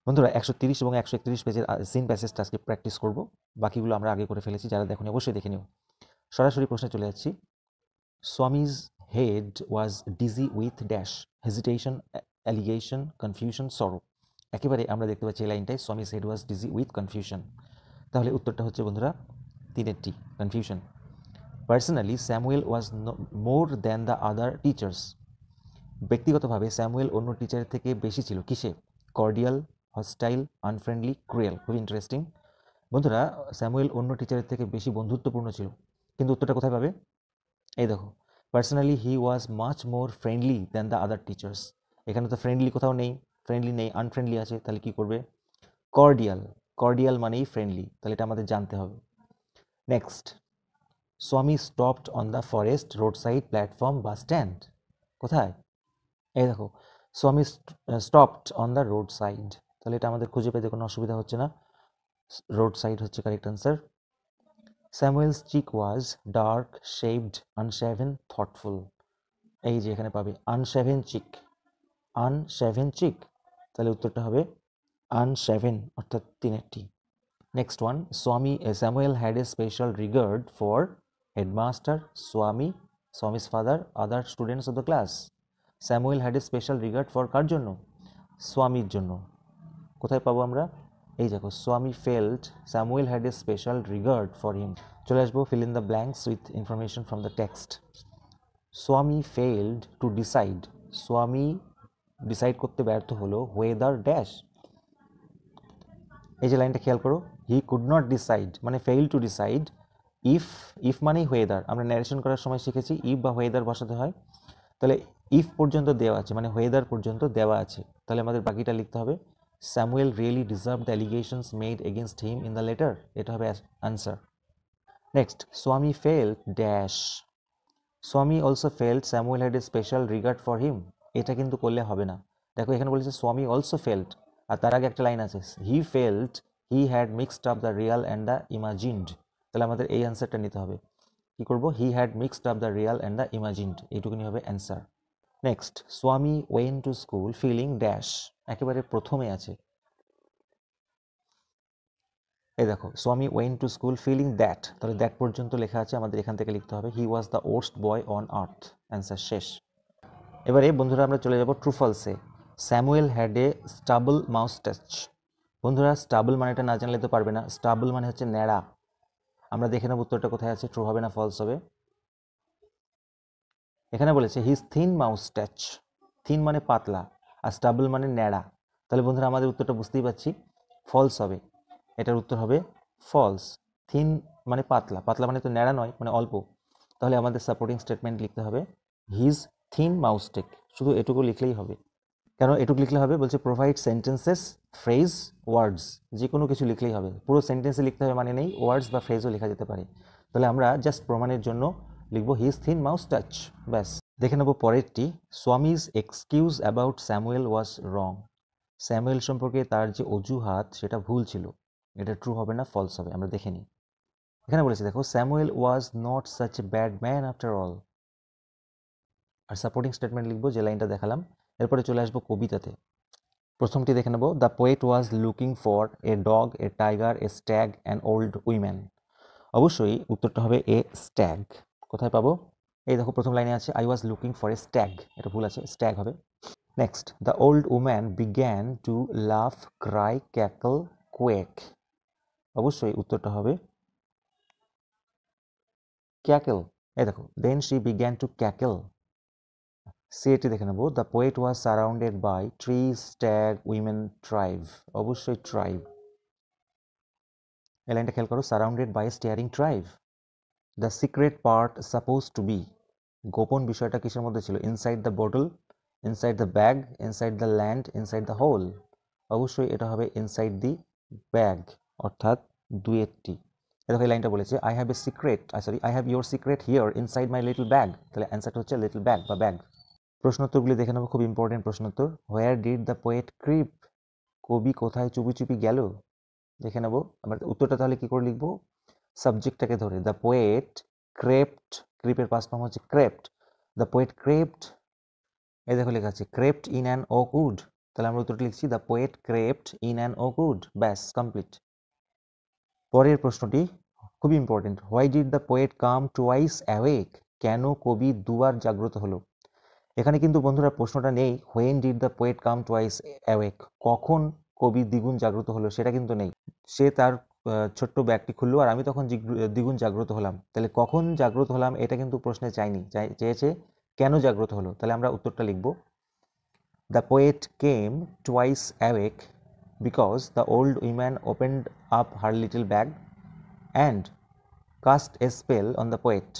বন্ধুরা 130 এবং 131 পেজের সিন প্যাসেজটা আজকে প্র্যাকটিস করব, বাকিগুলো আমরা আগে করে ফেলেছি, যারা দেখুন অবশ্যই দেখে নিও। সরাসরি প্রশ্নে চলে যাচ্ছি। Swami's head was dizzy with dash, hesitation, allegation, confusion, sorrow. একেবারে আমরা দেখতে পাচ্ছি এই লাইনটায় Swami's head was dizzy with confusion. তাহলে উত্তরটা হচ্ছে বন্ধুরা তিনেরটি, confusion. Personally Samuel was more than the other teachers. ব্যক্তিগতভাবে স্যামুয়েল অন্য টিচারের থেকে বেশি ছিল কিসে? Cordial, hostile, unfriendly, cruel. খুব ইন্টারেস্টিং বন্ধুরা, স্যামুয়েল অন্য টিচারের থেকে বেশি বন্ধুত্বপূর্ণ ছিল, কিন্তু উত্তরটা কোথায় পাবে? এই দেখো, personally he was much more friendly than the other teachers. এখানে তো ফ্রেন্ডলি কোথাও নেই, ফ্রেন্ডলি নেই, আনফ্রেন্ডলি আছে, তাহলে কি করবে? কর্ডিয়াল, কর্ডিয়াল মানেই ফ্রেন্ডলি, তাহলে এটা আমাদের জানতে হবে। Next, Swami stopped on the forest road side platform bus stand. কোথায়? এই দেখো, Swami stopped on the road side, তাহলে এটা আমাদের খুঁজে পেতে কোনো অসুবিধা হচ্ছে না, রোড সাইড হচ্ছে correct answer. Samuel's cheek was dark, shaved, unshaven, thoughtful. এই যে এখানে পাবে আনশেভেন চিক, আনশেভেন চিক, তাহলে উত্তরটা হবে আনশেভেন, অর্থাৎ তিনেরটি। Next one, Samuel had a special regard for headmaster, Swami's father, other students of the class. Samuel had a special regard for কার জন্য? স্বামীর জন্য। কোথায় পাবো আমরা? এই দেখো, Samuel had a special regard for him. চলে আসবো fill in the blanks with information from the text. Swami failed to decide, Swami decide করতে ব্যর্থ হলো ওয়েদার ড্যাশ। এই যে লাইনটা খেয়াল করো, হি কুড নট ডিসাইড মানে ফেইল টু ডিসাইড। ইফ মানেই ওয়েদার, আমরা ন্যারেশন করার সময় শিখেছি ইফ বা ওয়েদার বসাতে হয়, তাহলে ইফ পর্যন্ত দেওয়া আছে মানে ওয়েদার পর্যন্ত দেওয়া আছে, তাহলে আমাদের বাকিটা লিখতে হবে Samuel really deserve the allegations made against him in the letter, এটা হবে answer. Next, Swami felt dash, Swami also felt Samuel had a special regard for him, এটা কিন্তু করলে হবে না। দেখো এখানে বলেছে স্বামী অলসো ফেল্ড, আর তার আগে একটা লাইন আছে he felt he had mixed up the real and the imagined, তাহলে আমাদের এই অ্যান্সারটা নিতে হবে। কি করব? He had mixed up the real and the imagined, এইটুকুনি হবে answer. Next, Swami went to school feeling dash, একেবারে প্রথমে আছে, এই দেখো Swami went to school feeling that, তাহলে দ্যাট পর্যন্ত লেখা আছে, আমাদের এখান থেকে লিখতে হবে he was the worst boy on earth, answer শেষ। এবারে বন্ধুরা আমরা চলে যাব ট্রু ফলসে। Samuel had a stubble moustache. বন্ধুরা স্টাবল মানেটা না জানলে তো পারবে না, স্টাবল মানে হচ্ছে ন্যাড়া। আমরা দেখে নেব উত্তরটা কোথায় আছে, ট্রু হবে না ফলস হবে। এখানে বলেছে হিজ থিন মাউস্টাচ, থিন মানে পাতলা আর স্টাবল মানে ন্যাড়া, তাহলে বন্ধুরা আমাদের উত্তরটা বুঝতেই পারছি ফলস হবে, এটার উত্তর হবে ফলস। থিন মানে পাতলা, পাতলা মানে তো ন্যাড়া নয়, মানে অল্প, তাহলে আমাদের সাপোর্টিং স্টেটমেন্ট লিখতে হবে হিজ থিন মাউস্টেক, শুধু এটুকু লিখলেই হবে। কেন এটুকু লিখলে হবে? বলছে প্রোভাইড সেন্টেন্সেস, ফ্রেজ, ওয়ার্ডস, যে কোনো কিছু লিখলেই হবে, পুরো সেন্টেন্সে লিখতে হবে মানে নেই, ওয়ার্ডস বা ফ্রেজও লেখা যেতে পারে। তাহলে আমরা জাস্ট প্রমাণের জন্য লিখবো হিজ থিন মাউস্টাচ, ব্যাস। দেখে নেব পরেরটি, Swami's excuse about Samuel was wrong. Samuel সম্পর্কে তার যে অজুহাত সেটা ভুল ছিল, এটা ট্রু হবে না ফলস হবে, আমরা দেখে নিই। এখানে বলেছে দেখো Samuel was not such a bad man after all, আর সাপোর্টিং স্টেটমেন্ট লিখবো যে লাইনটা দেখালাম। এরপরে চলে আসবো কবিতাতে। প্রথমটি দেখে নেব, the poet was looking for a dog, a tiger, A stag, an old woman. অবশ্যই উত্তরটা হবে এ স্ট্যাগ। কোথায় পাবো? এই দেখো প্রথম লাইনে আছে I was looking for a stag, এটা ভুল আছে, স্ট্যাগ হবে। Next, the old woman began to laugh, cry, cackle, quake. অবশ্যই উত্তরটা হবে ক্যাকেল। এই দেখো then she began to cackle, CAT দেখে নেব, the poet was surrounded by trees, stag, women, tribe. অবশ্যই ট্রাইব, এই লাইনটা খেয়াল করো, surrounded by staring tribe. The secret part supposed to be, গোপন বিষয়টা কিসের মধ্যে ছিল? Inside the bottle, inside the bag, inside the land, inside the hole. অবশ্যই এটা হবে ইনসাইড দি ব্যাগ, অর্থাৎ দুয়েরটি। দেখো এই লাইনটা বলেছে I have a secret, I have your secret here inside my little bag, তাহলে অ্যান্সারটা হচ্ছে লিটল ব্যাগ বা ব্যাগ। প্রশ্নোত্তরগুলি দেখে নেবো, খুব ইম্পর্টেন্ট প্রশ্নোত্তর। Where did the poet creep, কবি কোথায় চুপি চুপি গেল? দেখে নেবো আমরা উত্তরটা, তাহলে কি করে লিখবো? সাবজেক্টটাকে ধরে, দ্য পোয়েট ক্রেপ্ট, ক্রিপের পাস্ট ফর্ম হচ্ছে ক্রেপ্ট, দ্য পোয়েট ক্রেপ্ট, এই দেখো লেখা আছে crept in an oak wood, তাহলে আমরা উত্তরটা লিখছি the poet crept in an oak wood, ব্যাস কমপ্লিট। পরের প্রশ্নটি খুবই important, why did the poet come twice awake, কেন কবি দুবার জাগ্রত হলো। এখানে কিন্তু বন্ধুরা প্রশ্নটা নেই when did the poet come twice awake, কখন কবি দ্বিগুণ জাগ্রত হলো সেটা কিন্তু নেই। সে তার ছোট্ট ব্যাগটি খুললো আর আমি তখন দ্বিগুণ জাগ্রত হলাম, তাহলে কখন জাগ্রত হলাম এটা কিন্তু প্রশ্নে চাইনি, চেয়েছে কেন জাগ্রত হলো। তাহলে আমরা উত্তরটা লিখব the poet came twice awake because the old woman opened up her little bag and cast a spell on the poet.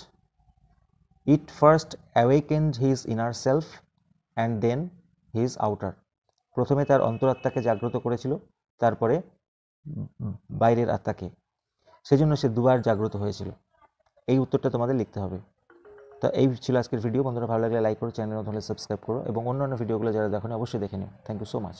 It first awakened his inner self and then his outer. প্রথমে তার অন্তরাত্মাকে জাগ্রত করেছিল, তারপরে বাইরের আত্মাকে, সেজন্য সে দুবার জাগ্রত হয়েছিল। এই উত্তরটা তোমাদের লিখতে হবে। তো এই ছিল আজকের ভিডিও। বন্ধুরা ভালো লাগলে লাইক করো, চ্যানেল নতুন হলে সাবস্ক্রাইব করো এবং অন্যান্য ভিডিওগুলো যারা দেখো অবশ্যই দেখে নিও। Thank you so much.